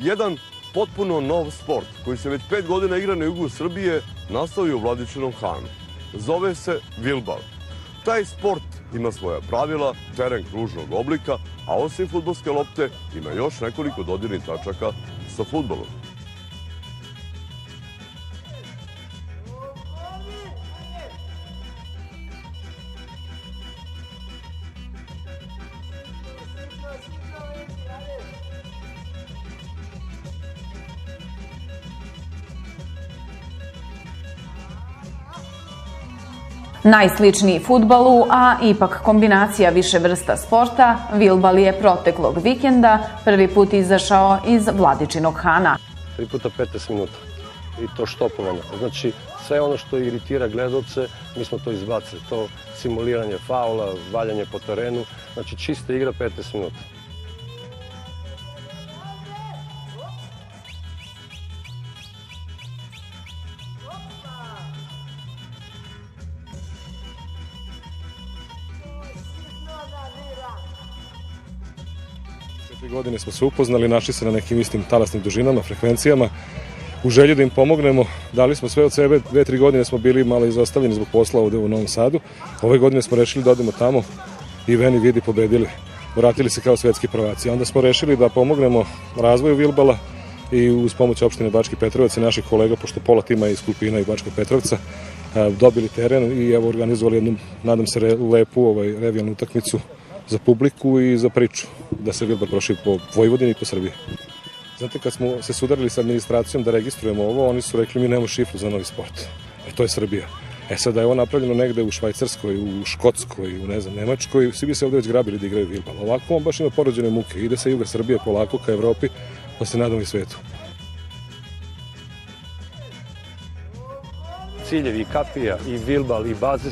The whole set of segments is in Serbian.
Jedan potpuno nov sport koji se već 5 godina igra na jugu Srbije nastavio u Vladičinom Hanu. Zove se vilbal. Taj sport ima svoja pravila, teren kružnog oblika, a osim fudbalske lopte ima još nekoliko dodirnih tačaka sa fudbalom. Najsličniji fudbalu, a ipak kombinacija više vrsta sporta, vilbal je proteklog vikenda prvi put izašao iz Vladičinog Hana. 3 puta 15 minuta i to štopovano. Znači, sve ono što iritira gledalce, mi smo to izbacili. To simuliranje faula, valjanje po terenu, znači čista igra 15 minuta. Godine smo se upoznali, našli se na nekim istim talasnim dužinama, frekvencijama. U želji da im pomognemo, dali smo sve od sebe. 2-3 godine smo bili malo izostavljeni zbog posla ovde u Novom Sadu. Ove godine smo rešili da odemo tamo i veni vidi pobedili. Vratili se kao svetski prvaci. Onda smo rešili da pomognemo razvoju vilbala i uz pomoć opštine Bački Petrovac i naših kolega, pošto pola tima je iz Kulpina i Bačkog Petrovca, dobili teren i evo organizovali jednu, nadam se, lepu revijalnu utakmicu za publiku i za priču, da se vilbal proširi po Vojvodini i po Srbiji. Znate, kad smo se sudarili sa administracijom da registrujemo ovo, oni su rekli mi nemamo šifru za novi sport. To je Srbija. Sad da je ovo napravljeno negde u Švajcarskoj, u Škotskoj, u Nemačkoj, svi bi se ovde već grabili da igraju vilbal. Ovako on baš ima porođene muke. Ide se juga Srbije polako ka Evropi, pa se nadamo i svetu. Ciljevi kapija i vilbal i baze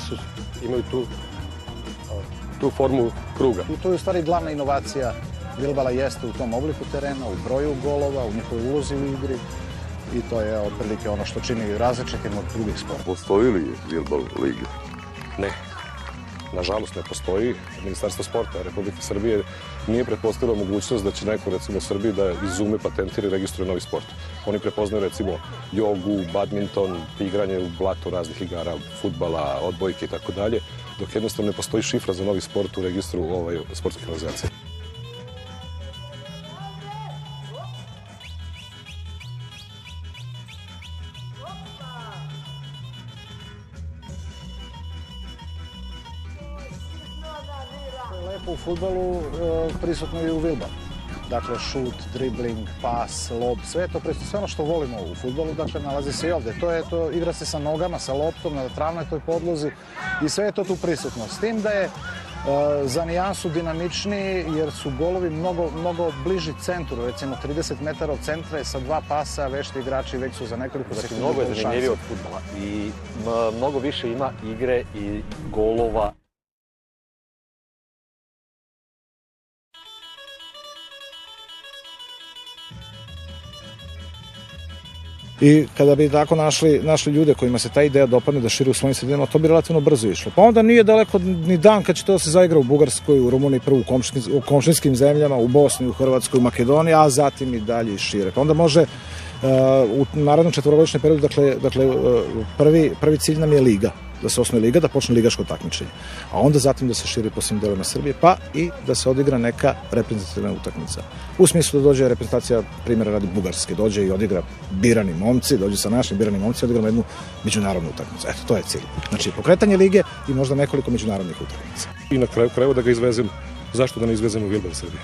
imaju tu formu kruga. I to je u stvari glavna inovacija vilbala jeste u tom obliku terena, u broju golova, u njihovoj ulozi u igri i to je otprilike ono što čini različitim od drugih sporta. Postoji li vilbal liga? Ne. Nažalost ne postoji. Ministarstvo sporta Republike Srbije nije pretpostavilo mogućnost da će neko, recimo u Srbiji, da izume, patentira i registruje novi sport. Oni prepoznaju, recimo, jogu, badminton, igranje u blatu raznih igara, fudbala, odbojke i tako dalje, dok jednostavno ne postoji šifra za novi sport u registru sportskih organizacija. Lepo u fudbalu prisutno je u vilbalu. Dakle, šut, dribling, pas, lob, sve je to prisutno. Sve ono što volimo u fudbalu, dakle, nalazi se i ovde. To igra se sa nogama, sa loptom, na travnoj toj podlozi i sve je to tu prisutno. S tim da je za nijansu dinamičniji jer su golovi mnogo bliži centru. Recimo, 30 metara od centra je sa 2 pasa, vešti igrači već su za nekoliko sekundi. Mnogo je zanimljivije od fudbala i mnogo više ima igre i golova. I kada bi tako našli ljude kojima se ta ideja dopadne da šire u svojim sredinama, to bi relativno brzo išlo. Pa onda nije daleko ni dan kad će to se zaigra u Bugarskoj, u Rumuniji, prvo u komšinskim zemljama, u Bosni, u Hrvatskoj, u Makedoniji, a zatim i dalje šire. Pa onda može u narednom 4-godišnjem periodu, dakle, prvi cilj nam je liga, da se osnuje liga, da počne ligaško takmičenje, a onda zatim da se širi po svim delovima Srbije, pa i da se odigra neka reprezentativna utakmica. U smislu da dođe reprezentacija, primjera radi Bugarske, dođe i odigra birani momci, dođe sa našim biranim momci, odigramo jednu međunarodnu utakmicu. Eto, to je cilj. Znači, pokretanje lige i možda nekoliko međunarodnih utakmica. I na kraju krajeva da ga izvezemo. Zašto da ne izvezemo vilbal Srbije?